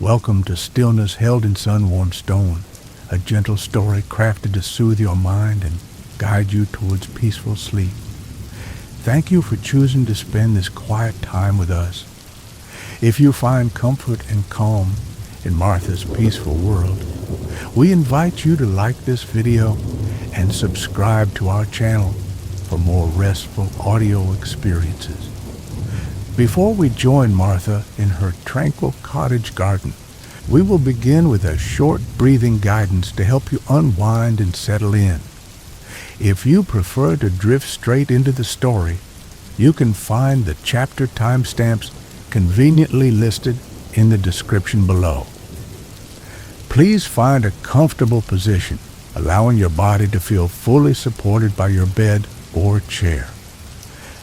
Welcome to Stillness Held in Sun-Warmed Stone, a gentle story crafted to soothe your mind and guide you towards peaceful sleep. Thank you for choosing to spend this quiet time with us. If you find comfort and calm in Martha's peaceful world, we invite you to like this video and subscribe to our channel for more restful audio experiences. Before we join Martha in her tranquil cottage garden, we will begin with a short breathing guidance to help you unwind and settle in. If you prefer to drift straight into the story, you can find the chapter timestamps conveniently listed in the description below. Please find a comfortable position, allowing your body to feel fully supported by your bed or chair.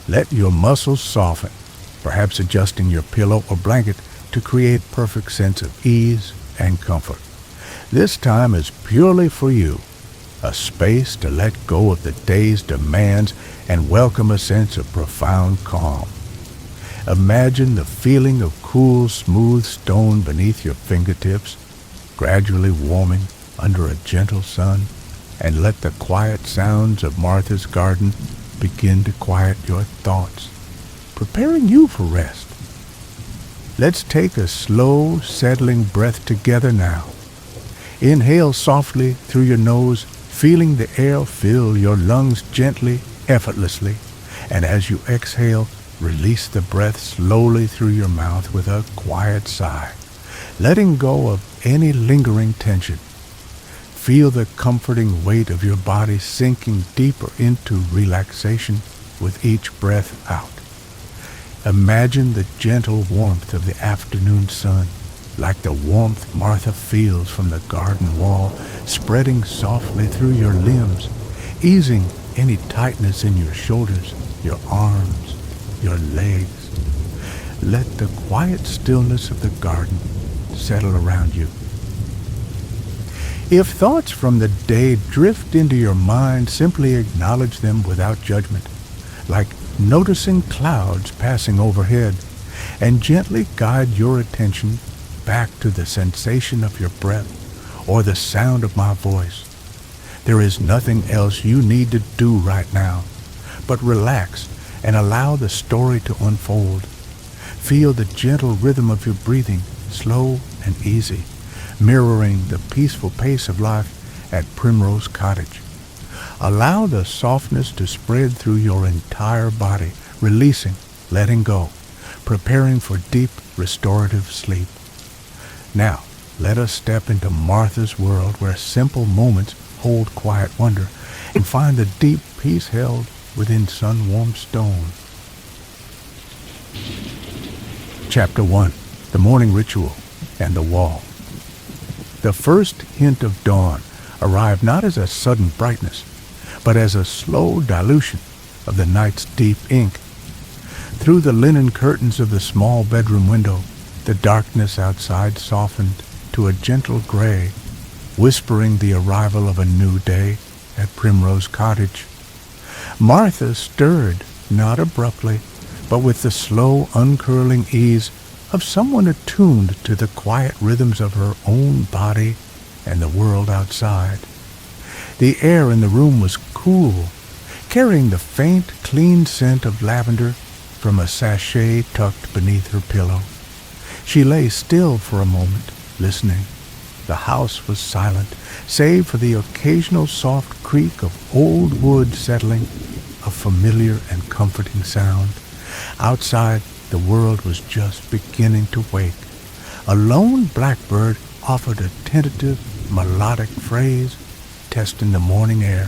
Let your muscles soften, perhaps adjusting your pillow or blanket to create a perfect sense of ease and comfort. This time is purely for you, a space to let go of the day's demands and welcome a sense of profound calm. Imagine the feeling of cool, smooth stone beneath your fingertips, gradually warming under a gentle sun, and let the quiet sounds of Martha's garden begin to quiet your thoughts, preparing you for rest. Let's take a slow, settling breath together now. Inhale softly through your nose, feeling the air fill your lungs gently, effortlessly, and as you exhale, release the breath slowly through your mouth with a quiet sigh, letting go of any lingering tension. Feel the comforting weight of your body sinking deeper into relaxation with each breath out. Imagine the gentle warmth of the afternoon sun, like the warmth Martha feels from the garden wall, spreading softly through your limbs, easing any tightness in your shoulders, your arms, your legs. Let the quiet stillness of the garden settle around you. If thoughts from the day drift into your mind, simply acknowledge them without judgment, like noticing clouds passing overhead, and gently guide your attention back to the sensation of your breath or the sound of my voice. There is nothing else you need to do right now, but relax and allow the story to unfold. Feel the gentle rhythm of your breathing, slow and easy, mirroring the peaceful pace of life at Primrose Cottage. Allow the softness to spread through your entire body, releasing, letting go, preparing for deep, restorative sleep. Now, let us step into Martha's world where simple moments hold quiet wonder and find the deep peace held within sun-warmed stone. Chapter 1. The Morning Ritual and the Wall. The first hint of dawn arrived not as a sudden brightness, but as a slow dilution of the night's deep ink. Through the linen curtains of the small bedroom window, the darkness outside softened to a gentle gray, whispering the arrival of a new day at Primrose Cottage. Martha stirred, not abruptly, but with the slow, uncurling ease of someone attuned to the quiet rhythms of her own body and the world outside. The air in the room was cool, carrying the faint, clean scent of lavender from a sachet tucked beneath her pillow. She lay still for a moment, listening. The house was silent, save for the occasional soft creak of old wood settling, a familiar and comforting sound. Outside, the world was just beginning to wake. A lone blackbird offered a tentative, melodic phrase, testing the morning air.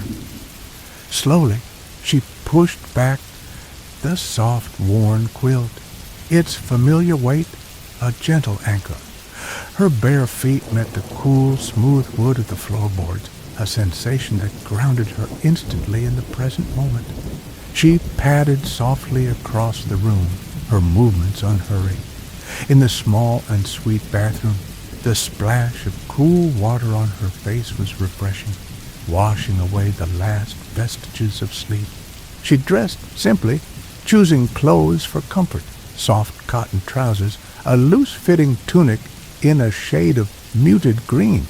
Slowly, she pushed back the soft, worn quilt, its familiar weight a gentle anchor. Her bare feet met the cool, smooth wood of the floorboards, a sensation that grounded her instantly in the present moment. She padded softly across the room, her movements unhurried. In the small and sweet bathroom, the splash of cool water on her face was refreshing, washing away the last vestiges of sleep. She dressed simply, choosing clothes for comfort, soft cotton trousers, a loose-fitting tunic, in a shade of muted green,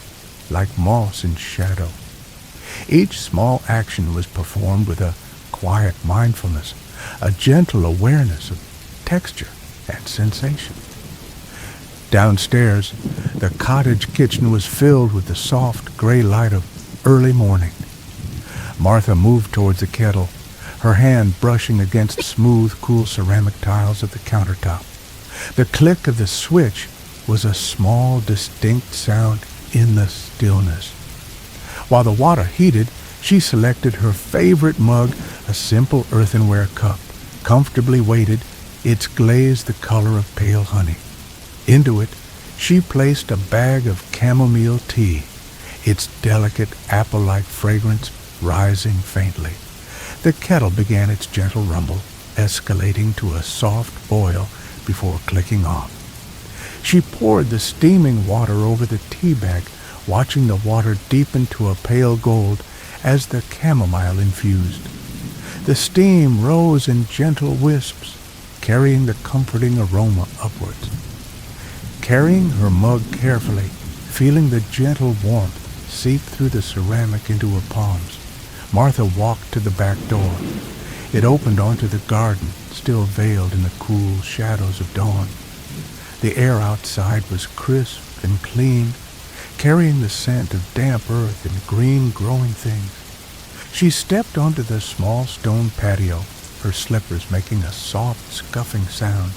like moss in shadow. Each small action was performed with a quiet mindfulness, a gentle awareness of texture and sensation. Downstairs, the cottage kitchen was filled with the soft gray light of early morning. Martha moved towards the kettle, her hand brushing against the smooth, cool ceramic tiles of the countertop. The click of the switch was a small, distinct sound in the stillness. While the water heated, she selected her favorite mug, a simple earthenware cup, comfortably weighted, its glaze the color of pale honey. Into it, she placed a bag of chamomile tea, its delicate apple-like fragrance rising faintly. The kettle began its gentle rumble, escalating to a soft boil before clicking off. She poured the steaming water over the tea bag, watching the water deepen to a pale gold as the chamomile infused. The steam rose in gentle wisps, carrying the comforting aroma upwards. Carrying her mug carefully, feeling the gentle warmth seep through the ceramic into her palms, Martha walked to the back door. It opened onto the garden, still veiled in the cool shadows of dawn. The air outside was crisp and clean, carrying the scent of damp earth and green growing things. She stepped onto the small stone patio, her slippers making a soft, scuffing sound.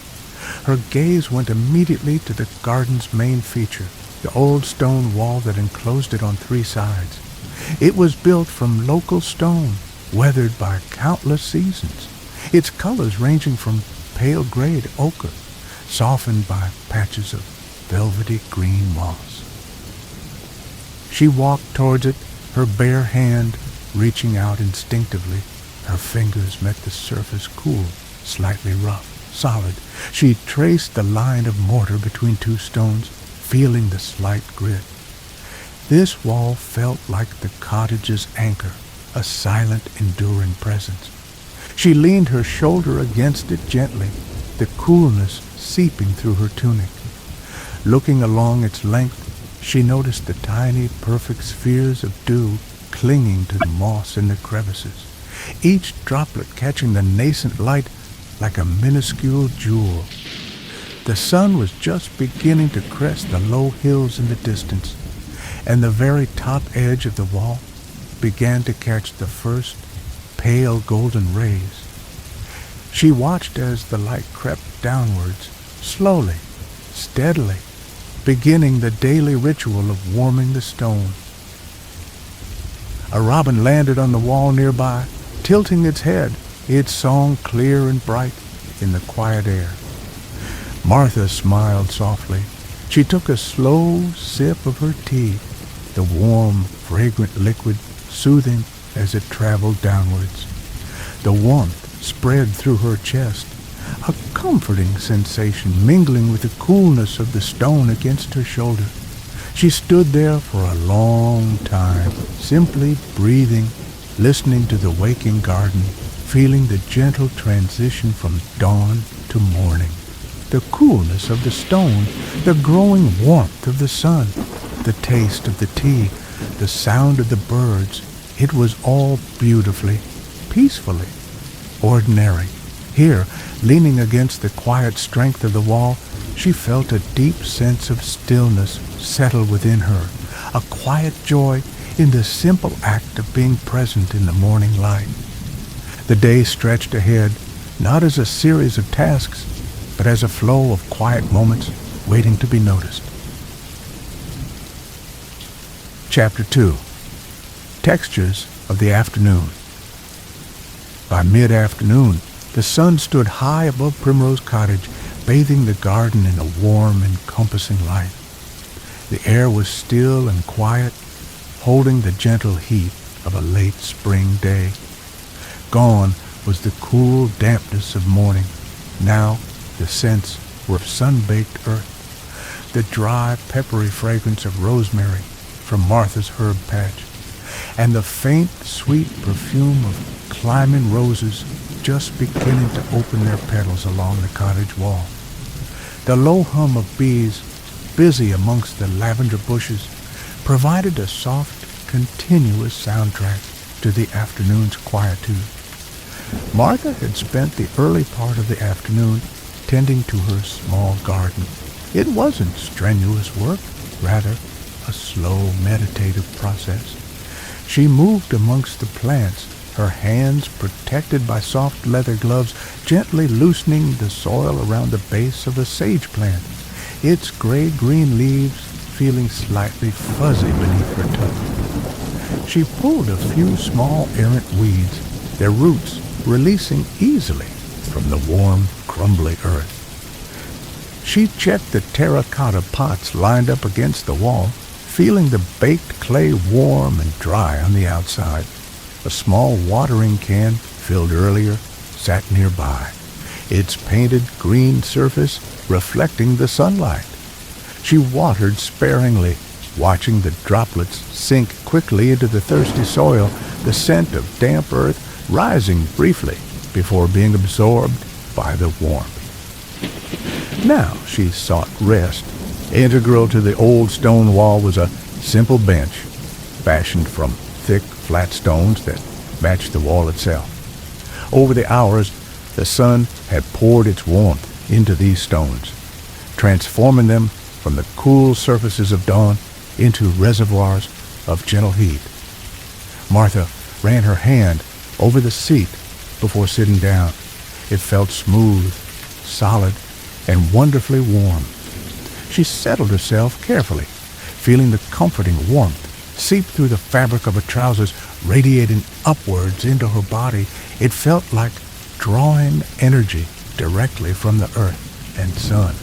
Her gaze went immediately to the garden's main feature, the old stone wall that enclosed it on three sides. It was built from local stone, weathered by countless seasons, its colors ranging from pale gray to ochre, softened by patches of velvety green moss. She walked towards it, her bare hand reaching out instinctively. Her fingers met the surface cool, slightly rough, solid. She traced the line of mortar between two stones, feeling the slight grit. This wall felt like the cottage's anchor, a silent, enduring presence. She leaned her shoulder against it gently, the coolness seeping through her tunic. Looking along its length, she noticed the tiny, perfect spheres of dew clinging to the moss in the crevices, each droplet catching the nascent light like a minuscule jewel. The sun was just beginning to crest the low hills in the distance, and the very top edge of the wall began to catch the first pale golden rays. She watched as the light crept downwards, slowly, steadily, beginning the daily ritual of warming the stone. A robin landed on the wall nearby, tilting its head, its song clear and bright in the quiet air. Martha smiled softly. She took a slow sip of her tea, the warm, fragrant liquid soothing as it traveled downwards. The warmth spread through her chest, a comforting sensation mingling with the coolness of the stone against her shoulder. She stood there for a long time, simply breathing, listening to the waking garden, feeling the gentle transition from dawn to morning. The coolness of the stone, the growing warmth of the sun, the taste of the tea, the sound of the birds, it was all beautifully, peacefully ordinary. Here, leaning against the quiet strength of the wall, she felt a deep sense of stillness settle within her, a quiet joy in the simple act of being present in the morning light. The day stretched ahead, not as a series of tasks, but as a flow of quiet moments waiting to be noticed. Chapter 2. Textures of the Afternoon. By mid-afternoon, the sun stood high above Primrose Cottage, bathing the garden in a warm, encompassing light. The air was still and quiet, holding the gentle heat of a late spring day. Gone was the cool dampness of morning. Now the scents were of sun-baked earth, the dry, peppery fragrance of rosemary from Martha's herb patch, and the faint, sweet perfume of climbing roses just beginning to open their petals along the cottage wall. The low hum of bees busy amongst the lavender bushes, provided a soft, continuous soundtrack to the afternoon's quietude. Martha had spent the early part of the afternoon tending to her small garden. It wasn't strenuous work, rather a slow, meditative process. She moved amongst the plants, her hands protected by soft leather gloves, gently loosening the soil around the base of a sage plant, its gray-green leaves feeling slightly fuzzy beneath her touch. She pulled a few small errant weeds, their roots releasing easily from the warm, crumbly earth. She checked the terracotta pots lined up against the wall, feeling the baked clay warm and dry on the outside. A small watering can, filled earlier, sat nearby, its painted green surface reflecting the sunlight. She watered sparingly, watching the droplets sink quickly into the thirsty soil, the scent of damp earth rising briefly before being absorbed by the warmth. Now she sought rest. Integral to the old stone wall was a simple bench, fashioned from thick, flat stones that matched the wall itself. Over the hours, the sun had poured its warmth into these stones, transforming them from the cool surfaces of dawn into reservoirs of gentle heat. Martha ran her hand over the seat before sitting down. It felt smooth, solid, and wonderfully warm. She settled herself carefully, feeling the comforting warmth seep through the fabric of her trousers, radiating upwards into her body. It felt like drawing energy directly from the earth and sun.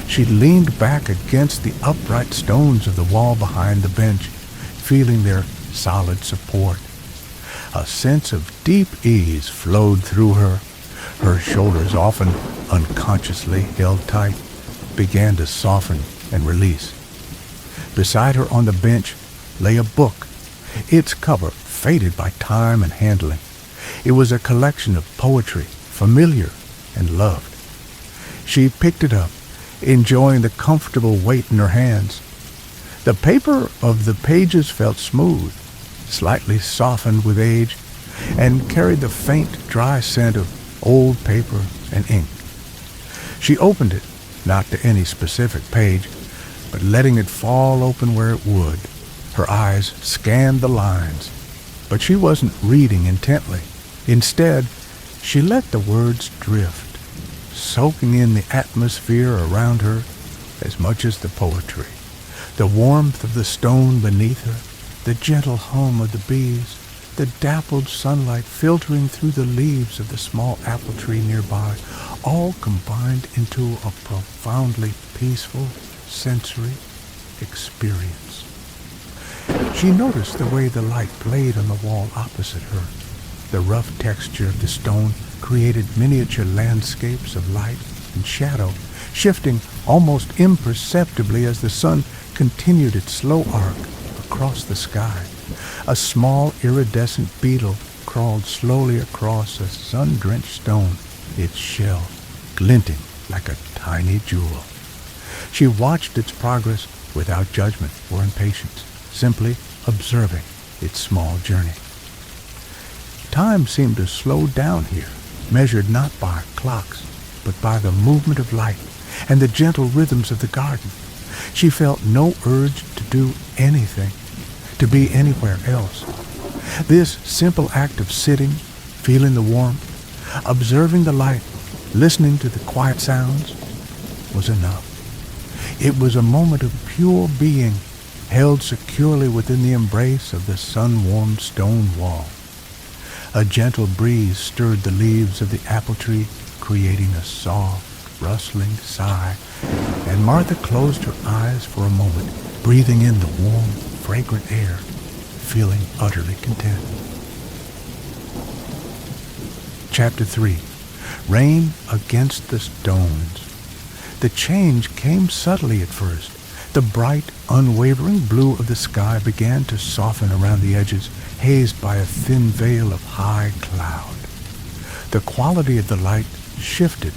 She leaned back against the upright stones of the wall behind the bench, feeling their solid support. A sense of deep ease flowed through her. Her shoulders, often unconsciously held tight, began to soften and release. Beside her on the bench lay a book, its cover faded by time and handling. It was a collection of poetry, familiar and loved. She picked it up, enjoying the comfortable weight in her hands. The paper of the pages felt smooth, slightly softened with age, and carried the faint, dry scent of old paper and ink. She opened it, not to any specific page, but letting it fall open where it would. Her eyes scanned the lines, but she wasn't reading intently. Instead, she let the words drift, soaking in the atmosphere around her as much as the poetry. The warmth of the stone beneath her, the gentle hum of the bees, the dappled sunlight filtering through the leaves of the small apple tree nearby, all combined into a profoundly peaceful sensory experience. She noticed the way the light played on the wall opposite her. The rough texture of the stone created miniature landscapes of light and shadow, shifting almost imperceptibly as the sun continued its slow arc across the sky. A small iridescent beetle crawled slowly across a sun-drenched stone, its shell glinting like a tiny jewel. She watched its progress without judgment or impatience, simply observing its small journey. Time seemed to slow down here, measured not by clocks, but by the movement of light and the gentle rhythms of the garden. She felt no urge to do anything, to be anywhere else. This simple act of sitting, feeling the warmth, observing the light, listening to the quiet sounds, was enough. It was a moment of pure being, held securely within the embrace of the sun-warmed stone wall. A gentle breeze stirred the leaves of the apple tree, creating a soft, rustling sigh, and Martha closed her eyes for a moment, breathing in the warm, fragrant air, feeling utterly content. Chapter 3. Rain Against the Stones. The change came subtly at first. The bright, unwavering blue of the sky began to soften around the edges, hazed by a thin veil of high cloud. The quality of the light shifted,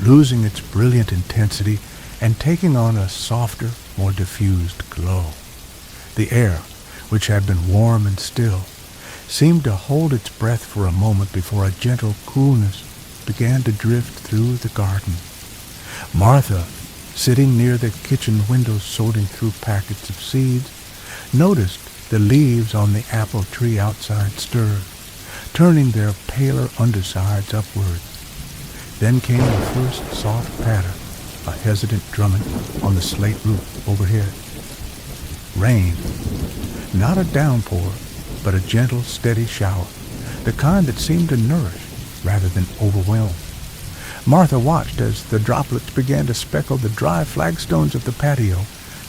losing its brilliant intensity and taking on a softer, more diffused glow. The air, which had been warm and still, seemed to hold its breath for a moment before a gentle coolness began to drift through the garden. Martha, sitting near the kitchen window sorting through packets of seeds, noticed the leaves on the apple tree outside stir, turning their paler undersides upward. Then came the first soft patter, a hesitant drumming on the slate roof overhead. Rain, not a downpour, but a gentle, steady shower, the kind that seemed to nourish rather than overwhelm. Martha watched as the droplets began to speckle the dry flagstones of the patio,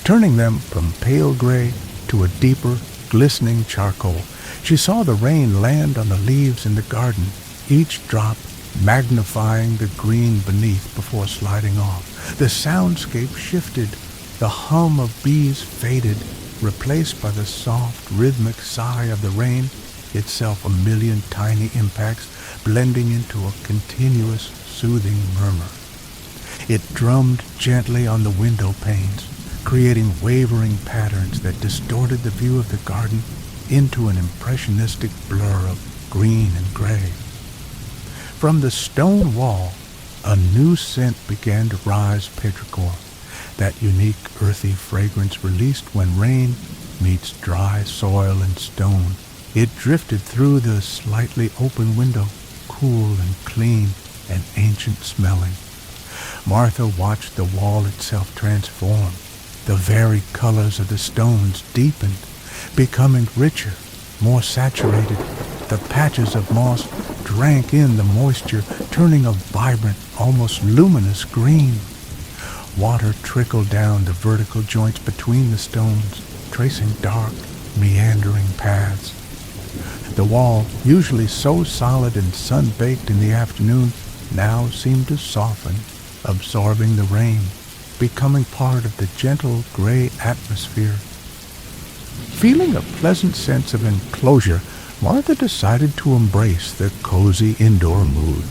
turning them from pale gray to a deeper, glistening charcoal. She saw the rain land on the leaves in the garden, each drop magnifying the green beneath before sliding off. The soundscape shifted. The hum of bees faded, replaced by the soft, rhythmic sigh of the rain, itself a million tiny impacts blending into a continuous, soothing murmur. It drummed gently on the window panes, creating wavering patterns that distorted the view of the garden into an impressionistic blur of green and gray. From the stone wall, a new scent began to rise petrichor, that unique earthy fragrance released when rain meets dry soil and stone. It drifted through the slightly open window, cool and clean and ancient smelling. Martha watched the wall itself transform. The very colors of the stones deepened, becoming richer, more saturated. The patches of moss drank in the moisture, turning a vibrant, almost luminous green. Water trickled down the vertical joints between the stones, tracing dark, meandering paths. The wall, usually so solid and sun-baked in the afternoon, now seemed to soften, absorbing the rain, becoming part of the gentle gray atmosphere. Feeling a pleasant sense of enclosure, Martha decided to embrace the cozy indoor mood.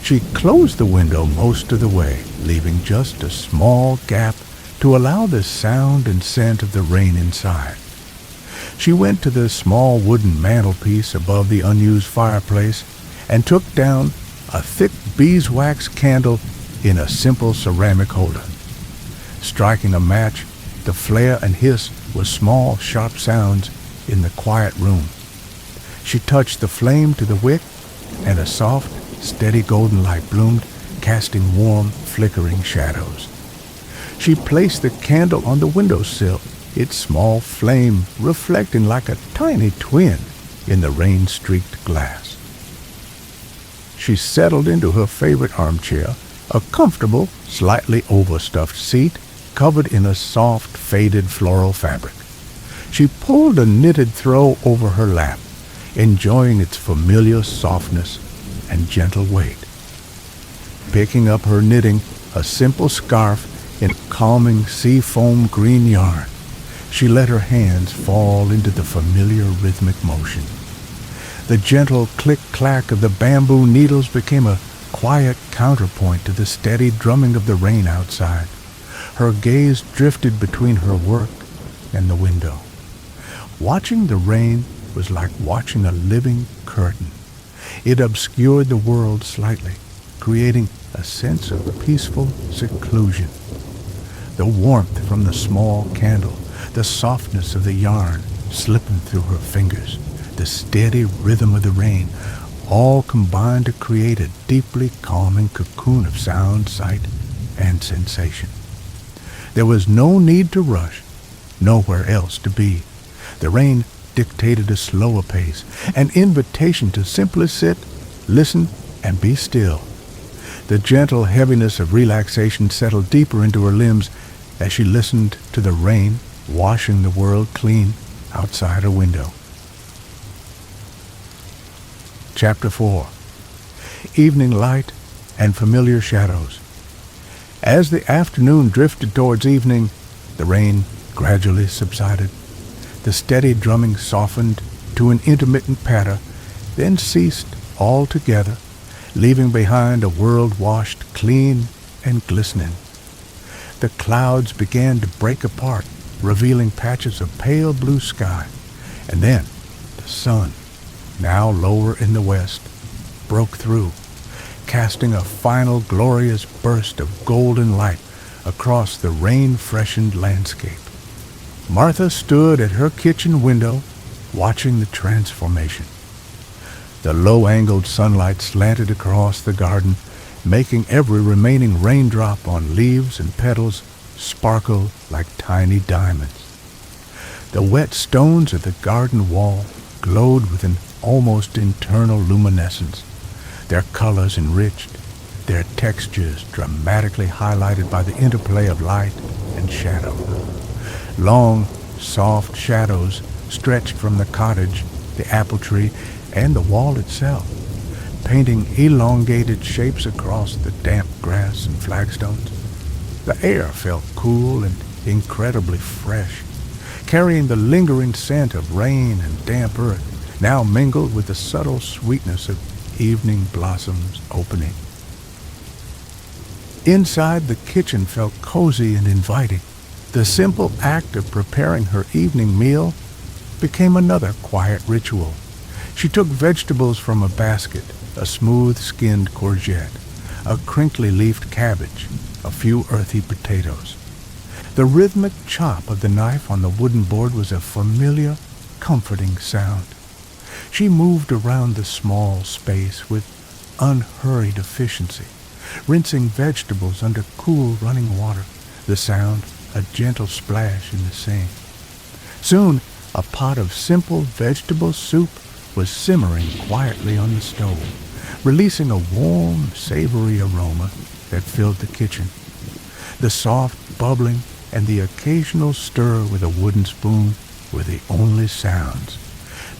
She closed the window most of the way, leaving just a small gap to allow the sound and scent of the rain inside. She went to the small wooden mantelpiece above the unused fireplace and took down a thick beeswax candle in a simple ceramic holder. Striking a match, the flare and hiss were small, sharp sounds in the quiet room. She touched the flame to the wick, and a soft, steady golden light bloomed, casting warm, flickering shadows. She placed the candle on the windowsill, its small flame reflecting like a tiny twin in the rain-streaked glass. She settled into her favorite armchair, a comfortable, slightly overstuffed seat covered in a soft, faded floral fabric. She pulled a knitted throw over her lap, enjoying its familiar softness and gentle weight. Picking up her knitting, a simple scarf in calming sea-foam green yarn, she let her hands fall into the familiar rhythmic motion. The gentle click-clack of the bamboo needles became a quiet counterpoint to the steady drumming of the rain outside. Her gaze drifted between her work and the window. Watching the rain was like watching a living curtain. It obscured the world slightly, creating a sense of peaceful seclusion. The warmth from the small candle, the softness of the yarn slipping through her fingers, the steady rhythm of the rain, all combined to create a deeply calming cocoon of sound, sight, and sensation. There was no need to rush, nowhere else to be. The rain dictated a slower pace, an invitation to simply sit, listen, and be still. The gentle heaviness of relaxation settled deeper into her limbs as she listened to the rain washing the world clean outside her window. Chapter 4. Evening light and familiar shadows. As the afternoon drifted towards evening, the rain gradually subsided. The steady drumming softened to an intermittent patter, then ceased altogether, leaving behind a world washed clean and glistening. the clouds began to break apart, revealing patches of pale blue sky. And then the sun, now lower in the west, broke through, casting a final glorious burst of golden light across the rain-freshened landscape. Martha stood at her kitchen window, watching the transformation. The low-angled sunlight slanted across the garden, making every remaining raindrop on leaves and petals sparkle like tiny diamonds. The wet stones of the garden wall glowed with an almost internal luminescence, their colors enriched, their textures dramatically highlighted by the interplay of light and shadow. Long, soft shadows stretched from the cottage, the apple tree, and the wall itself, painting elongated shapes across the damp grass and flagstones. The air felt cool and incredibly fresh, carrying the lingering scent of rain and damp earth, now mingled with the subtle sweetness of evening blossoms opening. Inside, the kitchen felt cozy and inviting. The simple act of preparing her evening meal became another quiet ritual. She took vegetables from a basket, a smooth-skinned courgette, a crinkly-leafed cabbage, a few earthy potatoes. The rhythmic chop of the knife on the wooden board was a familiar, comforting sound. She moved around the small space with unhurried efficiency, rinsing vegetables under cool running water, the sound a gentle splash in the sink. Soon, a pot of simple vegetable soup was simmering quietly on the stove, releasing a warm, savory aroma that filled the kitchen. The soft bubbling and the occasional stir with a wooden spoon were the only sounds,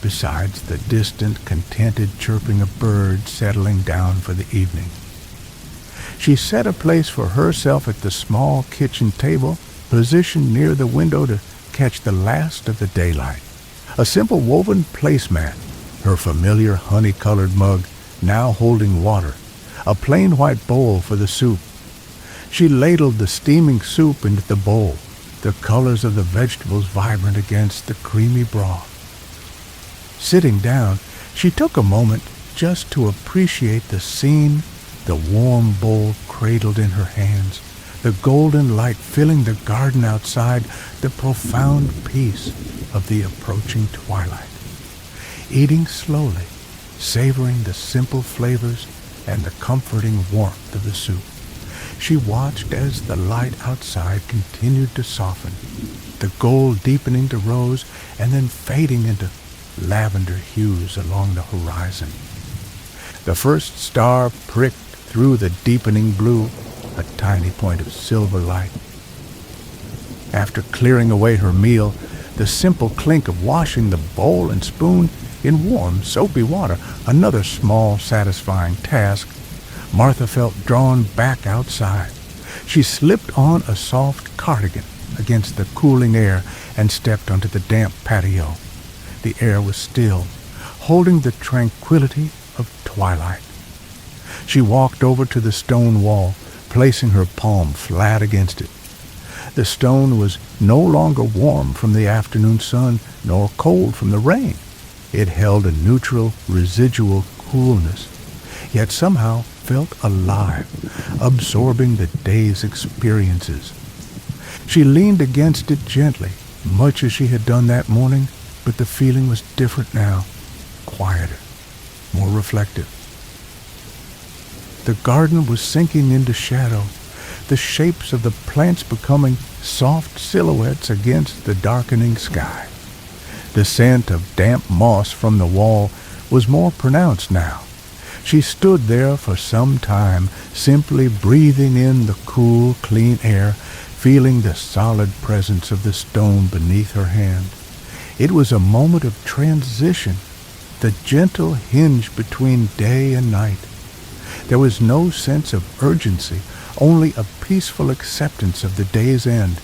besides the distant, contented chirping of birds settling down for the evening. She set a place for herself at the small kitchen table, positioned near the window to catch the last of the daylight. A simple woven placemat, her familiar honey-colored mug now holding water, a plain white bowl for the soup. She ladled the steaming soup into the bowl, the colors of the vegetables vibrant against the creamy broth. Sitting down, she took a moment just to appreciate the scene, the warm bowl cradled in her hands, the golden light filling the garden outside, the profound peace of the approaching twilight. Eating slowly, savoring the simple flavors and the comforting warmth of the soup, she watched as the light outside continued to soften, the gold deepening to rose and then fading into lavender hues along the horizon. The first star pricked through the deepening blue, a tiny point of silver light. After clearing away her meal, the simple clink of washing the bowl and spoon in warm, soapy water, another small, satisfying task, Martha felt drawn back outside. She slipped on a soft cardigan against the cooling air and stepped onto the damp patio. The air was still, holding the tranquility of twilight. She walked over to the stone wall, placing her palm flat against it. The stone was no longer warm from the afternoon sun, nor cold from the rain. It held a neutral, residual coolness, yet somehow felt alive, absorbing the day's experiences. She leaned against it gently, much as she had done that morning, but the feeling was different now, quieter, more reflective. The garden was sinking into shadow, the shapes of the plants becoming soft silhouettes against the darkening sky. The scent of damp moss from the wall was more pronounced now. She stood there for some time, simply breathing in the cool, clean air, feeling the solid presence of the stone beneath her hand. It was a moment of transition, the gentle hinge between day and night. There was no sense of urgency, only a peaceful acceptance of the day's end.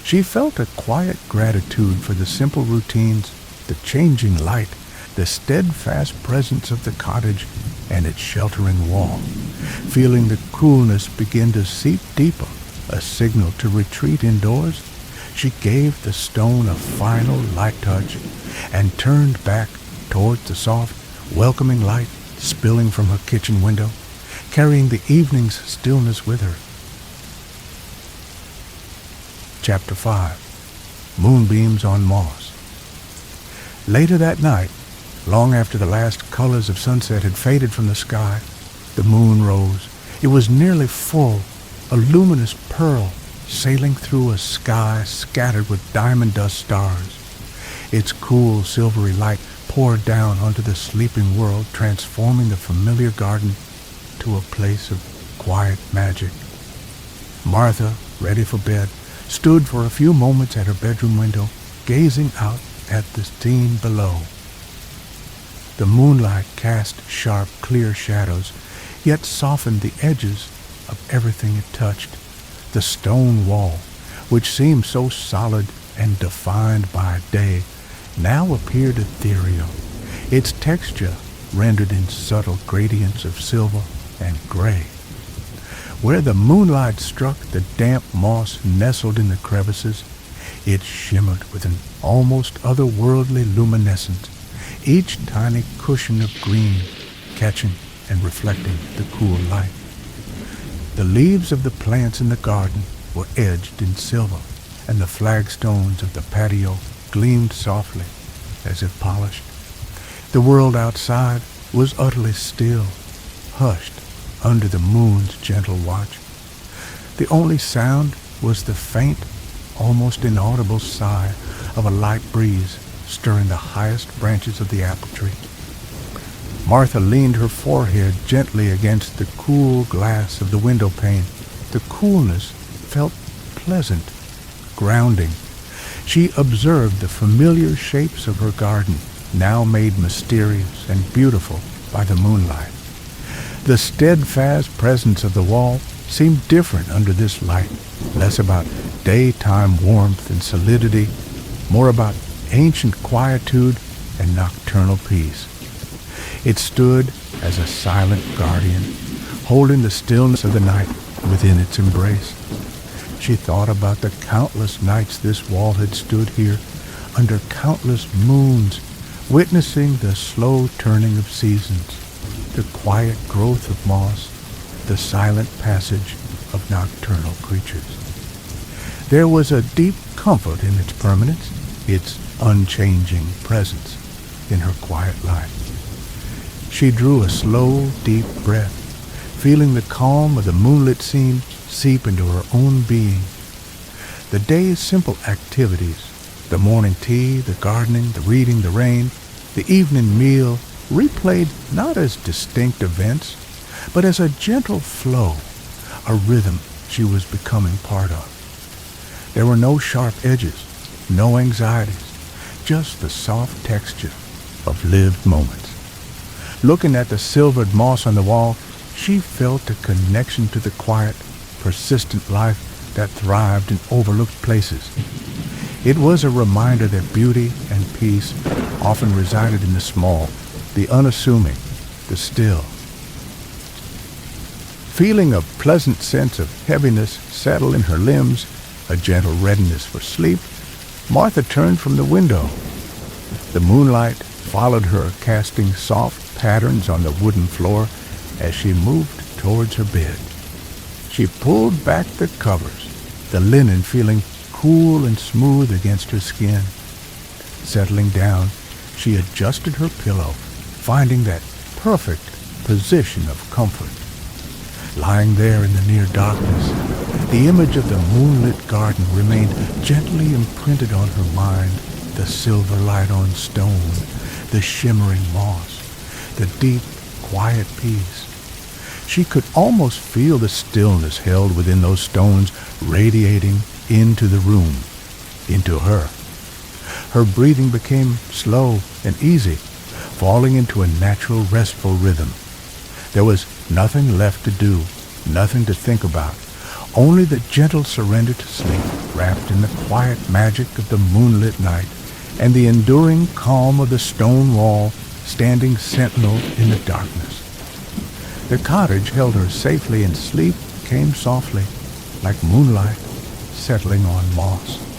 She felt a quiet gratitude for the simple routines, the changing light, the steadfast presence of the cottage and its sheltering wall, feeling the coolness begin to seep deeper, a signal to retreat indoors, she gave the stone a final light touch and turned back toward the soft, welcoming light spilling from her kitchen window, carrying the evening's stillness with her. Chapter 5. Moonbeams on Moss. Later that night, long after the last colors of sunset had faded from the sky, the moon rose. It was nearly full, a luminous pearl sailing through a sky scattered with diamond dust stars. Its cool, silvery light poured down onto the sleeping world, transforming the familiar garden to a place of quiet magic. Martha, ready for bed, stood for a few moments at her bedroom window, gazing out at the scene below. The moonlight cast sharp, clear shadows, yet softened the edges of everything it touched. The stone wall, which seemed so solid and defined by day, now appeared ethereal, its texture rendered in subtle gradients of silver and gray. Where the moonlight struck the damp moss nestled in the crevices, it shimmered with an almost otherworldly luminescence, each tiny cushion of green catching and reflecting the cool light. The leaves of the plants in the garden were edged in silver, and the flagstones of the patio gleamed softly, as if polished. The world outside was utterly still, hushed under the moon's gentle watch. The only sound was the faint, almost inaudible sigh of a light breeze stirring the highest branches of the apple tree. Martha leaned her forehead gently against the cool glass of the window pane. The coolness felt pleasant, grounding. She observed the familiar shapes of her garden, now made mysterious and beautiful by the moonlight. The steadfast presence of the wall seemed different under this light, less about daytime warmth and solidity, more about ancient quietude and nocturnal peace. It stood as a silent guardian, holding the stillness of the night within its embrace. She thought about the countless nights this wall had stood here, under countless moons, witnessing the slow turning of seasons, the quiet growth of moss, the silent passage of nocturnal creatures. There was a deep comfort in its permanence, its unchanging presence in her quiet life. She drew a slow, deep breath, feeling the calm of the moonlit scene seep into her own being. The day's simple activities, the morning tea, the gardening, the reading, the rain, the evening meal, replayed not as distinct events, but as a gentle flow, a rhythm she was becoming part of. There were no sharp edges, no anxieties, just the soft texture of lived moments. Looking at the silvered moss on the wall, she felt a connection to the quiet, persistent life that thrived in overlooked places. It was a reminder that beauty and peace often resided in the small, the unassuming, the still. Feeling a pleasant sense of heaviness settle in her limbs, a gentle readiness for sleep, Martha turned from the window. The moonlight followed her, casting soft patterns on the wooden floor as she moved towards her bed. She pulled back the covers, the linen feeling cool and smooth against her skin. Settling down, she adjusted her pillow, finding that perfect position of comfort. Lying there in the near darkness, the image of the moonlit garden remained gently imprinted on her mind, the silver light on stone, the shimmering moss, the deep, quiet peace. She could almost feel the stillness held within those stones radiating into the room, into her. Her breathing became slow and easy, falling into a natural, restful rhythm. There was nothing left to do, nothing to think about, only the gentle surrender to sleep, wrapped in the quiet magic of the moonlit night, and the enduring calm of the stone wall standing sentinel in the darkness. The cottage held her safely, and sleep came softly, like moonlight settling on moss.